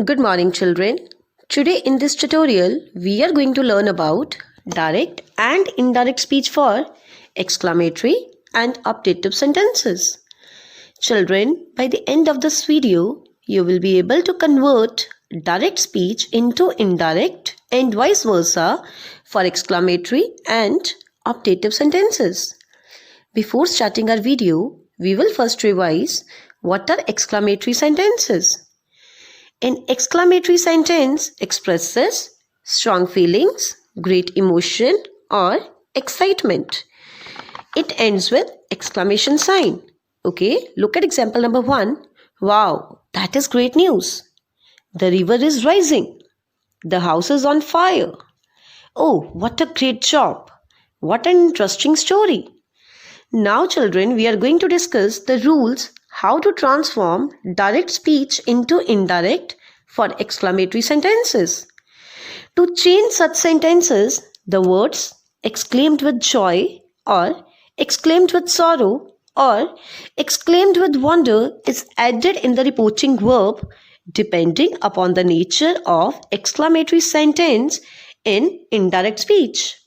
Good morning, children. Today in this tutorial, we are going to learn about direct and indirect speech for exclamatory and optative sentences. Children, by the end of this video, you will be able to convert direct speech into indirect and vice versa for exclamatory and optative sentences. Before starting our video, we will first revise what are exclamatory sentences. An exclamatory sentence expresses strong feelings, great emotion, or excitement. It ends with exclamation sign. Okay, look at example number 1. Wow, that is great news. The river is rising. The house is on fire. Oh, what a great job. What an interesting story. Now, children, we are going to discuss the rules how to transform direct speech into indirect for exclamatory sentences. To change such sentences, the words exclaimed with joy or exclaimed with sorrow or exclaimed with wonder is added in the reporting verb depending upon the nature of exclamatory sentence in indirect speech.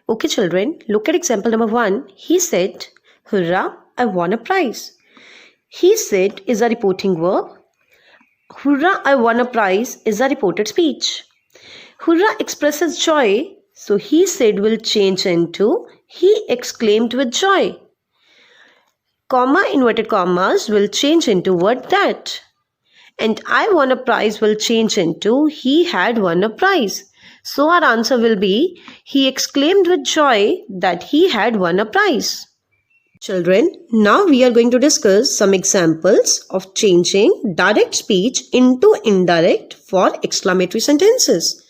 Okay, children, look at example number 1. He said, "Hurrah, I won a prize." He said is a reporting verb. Hurrah, I won a prize is a reported speech. Hurrah expresses joy, so he said will change into he exclaimed with joy. Comma, inverted commas will change into word that. And I won a prize will change into he had won a prize. So our answer will be he exclaimed with joy that he had won a prize. Children, now we are going to discuss some examples of changing direct speech into indirect for exclamatory sentences.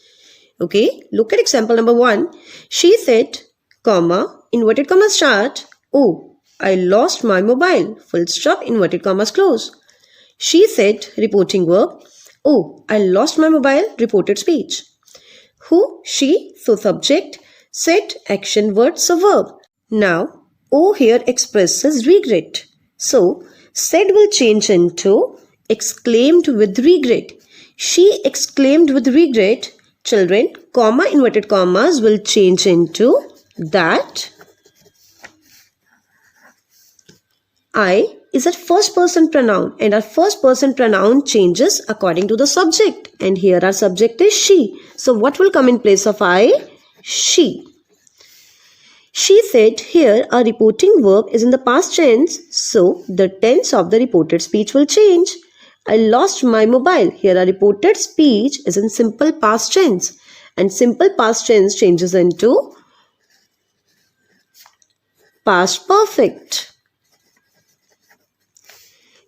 Okay, look at example number 1. She said, comma, inverted commas start, oh, I lost my mobile, full stop, inverted commas close. She said, reporting verb, oh, I lost my mobile, reported speech. Who, she, so subject, said, action word, so verb. Now, oh here expresses regret. So, said will change into exclaimed with regret. She exclaimed with regret. Children, comma, inverted commas will change into that. I is a first person pronoun and our first person pronoun changes according to the subject. And here our subject is she. So, what will come in place of I? She. She said here a reporting verb is in the past tense, so the tense of the reported speech will change. I lost my mobile. Here a reported speech is in simple past tense and simple past tense changes into past perfect.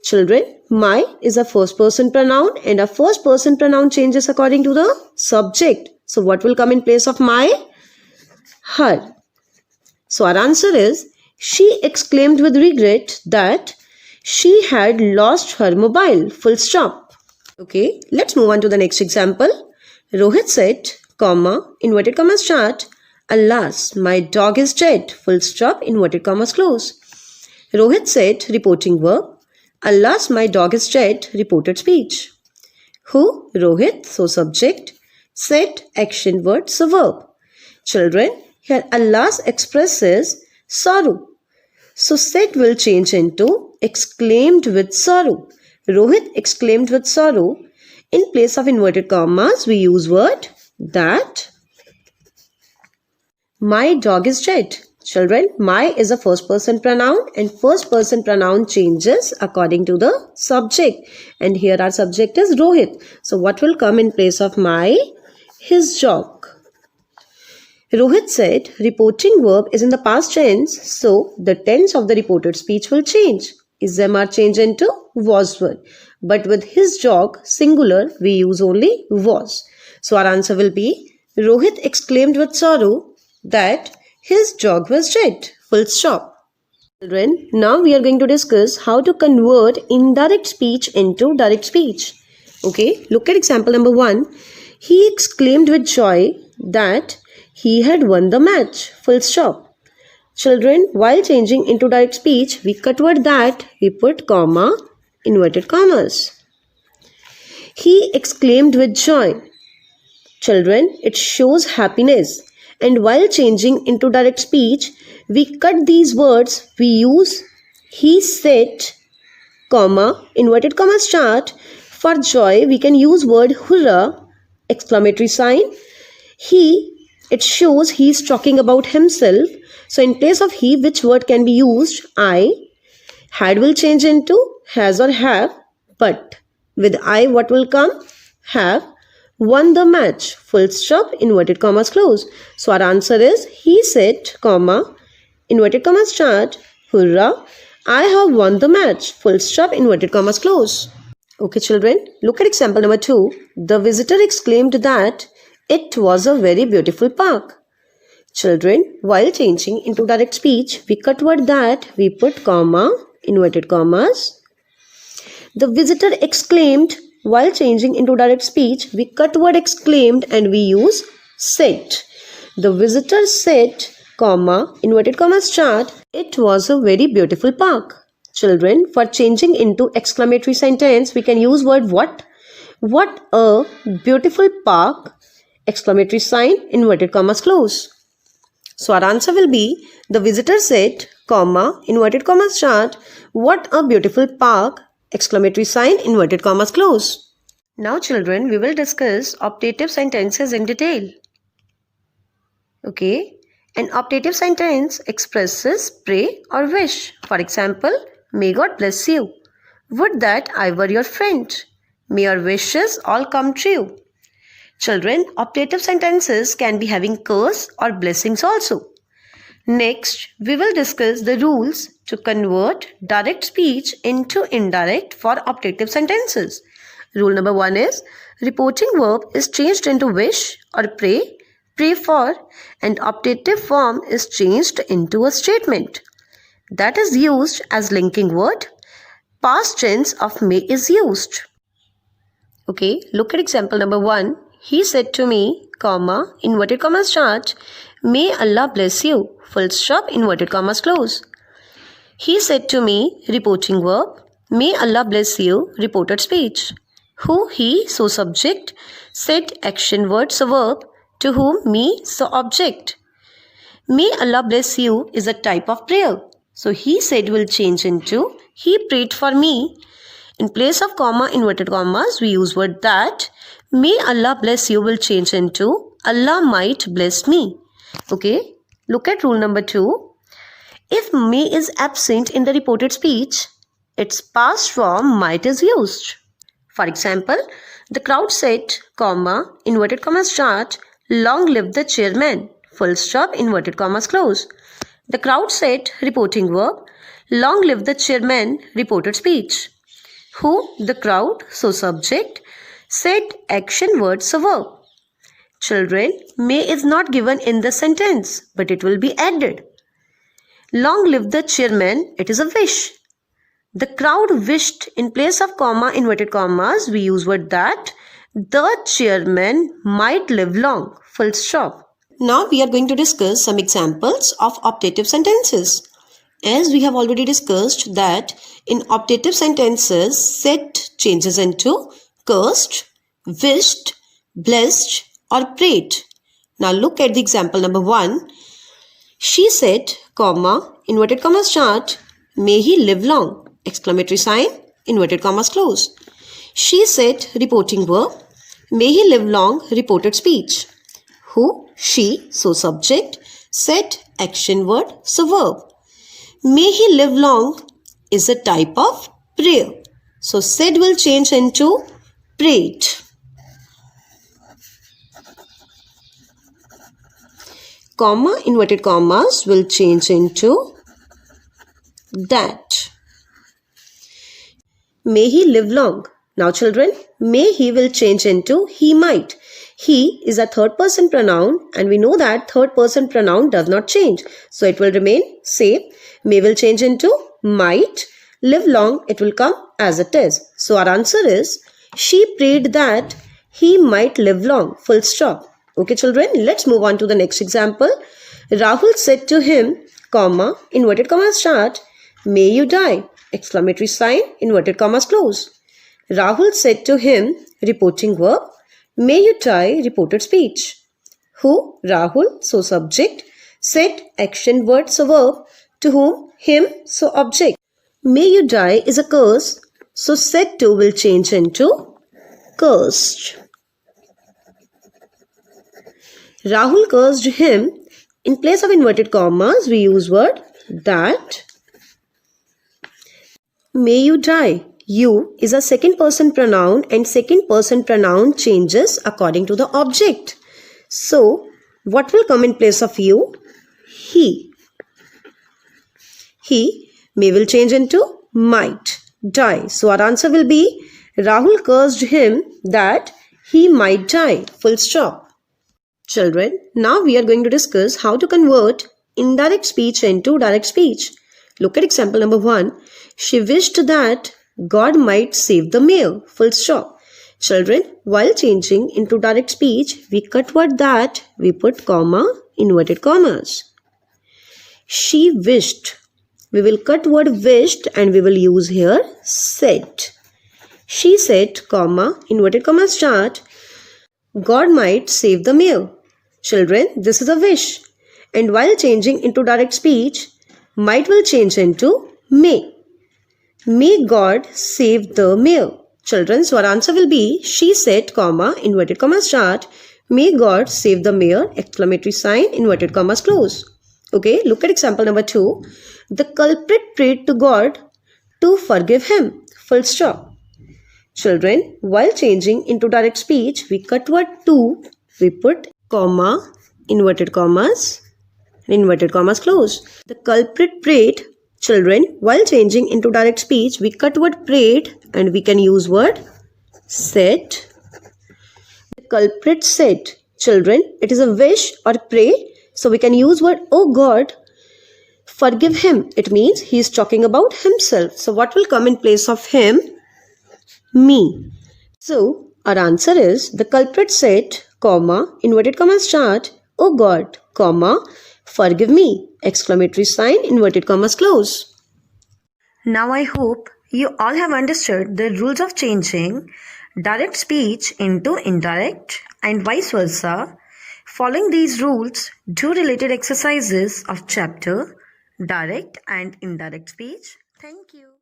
Children, my is a first person pronoun and a first person pronoun changes according to the subject. So what will come in place of my? Her. So our answer is, she exclaimed with regret that she had lost her mobile, full stop. Okay, let's move on to the next example. Rohit said, comma, inverted commas start, alas, my dog is dead, full stop, inverted commas close. Rohit said, reporting verb, alas, my dog is dead, reported speech. Who? Rohit, so subject, said, action word, so verb. Children, here alas expresses sorrow. So said will change into exclaimed with sorrow. Rohit exclaimed with sorrow. In place of inverted commas, we use word that. My dog is dead. Children, my is a first person pronoun and first person pronoun changes according to the subject. And here our subject is Rohit. So what will come in place of my? His dog. Rohit said, reporting verb is in the past tense, so the tense of the reported speech will change. Is them are changed into was word. But with his dog, singular, we use only was. So our answer will be, Rohit exclaimed with sorrow that his dog was dead. Full stop. Children, now we are going to discuss how to convert indirect speech into direct speech. Okay, look at example number 1. He exclaimed with joy that he had won the match. Full stop. Children, while changing into direct speech, we cut word that, we put comma, inverted commas. He exclaimed with joy. Children, it shows happiness. And while changing into direct speech, we cut these words. We use he said, comma, inverted comma start. For joy, we can use word hurrah, exclamatory sign. He, it shows he is talking about himself. So in place of he, which word can be used? I. Had will change into has or have. But with I, what will come? Have won the match. Full stop, inverted commas close. So our answer is he said, comma, inverted commas start, hurrah, I have won the match. Full stop, inverted commas close. Okay children, look at example number 2. The visitor exclaimed that it was a very beautiful park. Children, while changing into direct speech, we cut word that, we put comma, inverted commas. The visitor exclaimed. While changing into direct speech, we cut word exclaimed and we use said. The visitor said, comma, inverted comma start, it was a very beautiful park. Children, for changing into exclamatory sentence, we can use word what. What a beautiful park, exclamatory sign, inverted commas close. So our answer will be, the visitor said, comma, inverted comma start, what a beautiful park, exclamatory sign, inverted commas close. Now children, we will discuss optative sentences in detail. Okay, an optative sentence expresses pray or wish. For example, may God bless you. Would that I were your friend. May your wishes all come true. Children, optative sentences can be having curse or blessings also. Next, we will discuss the rules to convert direct speech into indirect for optative sentences. Rule number 1 is, reporting verb is changed into wish or pray, pray for, and optative form is changed into a statement. That is used as linking word. Past tense of may is used. Okay, look at example number 1. He said to me, comma, inverted commas start, may Allah bless you, full stop, inverted commas close. He said to me, reporting verb, may Allah bless you, reported speech. Who, he, so subject, said action word, so verb, to whom, me, so object. May Allah bless you is a type of prayer. So he said will change into he prayed for me. In place of comma, inverted commas, we use word that. May Allah bless you will change into Allah might bless me. Okay, look at rule number 2. If may is absent in the reported speech, its past form might is used. For example, the crowd said, comma, inverted commas start, long live the chairman, full stop, inverted commas close. The crowd said, reporting verb, long live the chairman, reported speech. Who, the crowd, so subject, said action word, so verb. Children, may is not given in the sentence, but it will be added. Long live the chairman, it is a wish. The crowd wished. In place of comma, inverted commas, we use word that. The chairman might live long, full stop. Now we are going to discuss some examples of optative sentences. As we have already discussed that in optative sentences, said changes into cursed, wished, blessed or prayed. Now look at the example number 1. She said, comma, inverted commas start, may he live long, exclamatory sign, inverted commas close. She said, reporting verb, may he live long, reported speech. Who, she, so subject, said action word, so verb. May he live long is a type of prayer. So said will change into prayed. Comma, inverted commas will change into that. May he live long. Now children, may he will change into he might. He is a third person pronoun and we know that third person pronoun does not change. So it will remain same. May will change into might. Live long, it will come as it is. So our answer is, she prayed that he might live long, full stop. Okay children, let's move on to the next example. Rahul said to him, comma, inverted commas start, may you die, exclamatory sign, inverted commas close. Rahul said to him, reporting verb. May you die, reported speech. Who? Rahul, so subject. Said, action word, so verb. To whom? Him, so object. May you die is a curse, so said to will change into cursed. Rahul cursed him. In place of inverted commas, we use word that. May you die. You is a second person pronoun and second person pronoun changes according to the object. So, what will come in place of you? He. He may will change into might. Die. So, our answer will be Rahul cursed him that he might die. Full stop. Children, now we are going to discuss how to convert indirect speech into direct speech. Look at example number 1. She wished that God might save the mayor. Full stop. Children, while changing into direct speech, we cut word that, we put comma, inverted commas. She wished. We will cut word wished and we will use here said. She said, comma, inverted comma start, God might save the mayor. Children, this is a wish. And while changing into direct speech, might will change into may. May God save the mayor. Children, so our answer will be, she said, comma, inverted comma start, may God save the mayor, exclamatory sign, inverted commas close. Okay, look at example number 2. The culprit prayed to God to forgive him. Full stop. Children, while changing into direct speech, we cut word to, we put comma, inverted commas close. The culprit prayed. Children, while changing into direct speech, we cut word prayed and we can use word said. The culprit said. Children, it is a wish or pray, so we can use word, oh God, forgive him. It means he is talking about himself. So what will come in place of him? Me. So our answer is, the culprit said, comma, inverted comma start, oh God, comma, forgive me, exclamatory sign, inverted commas close. Now I hope you all have understood the rules of changing direct speech into indirect and vice versa. Following these rules, do related exercises of chapter direct and indirect speech. Thank you.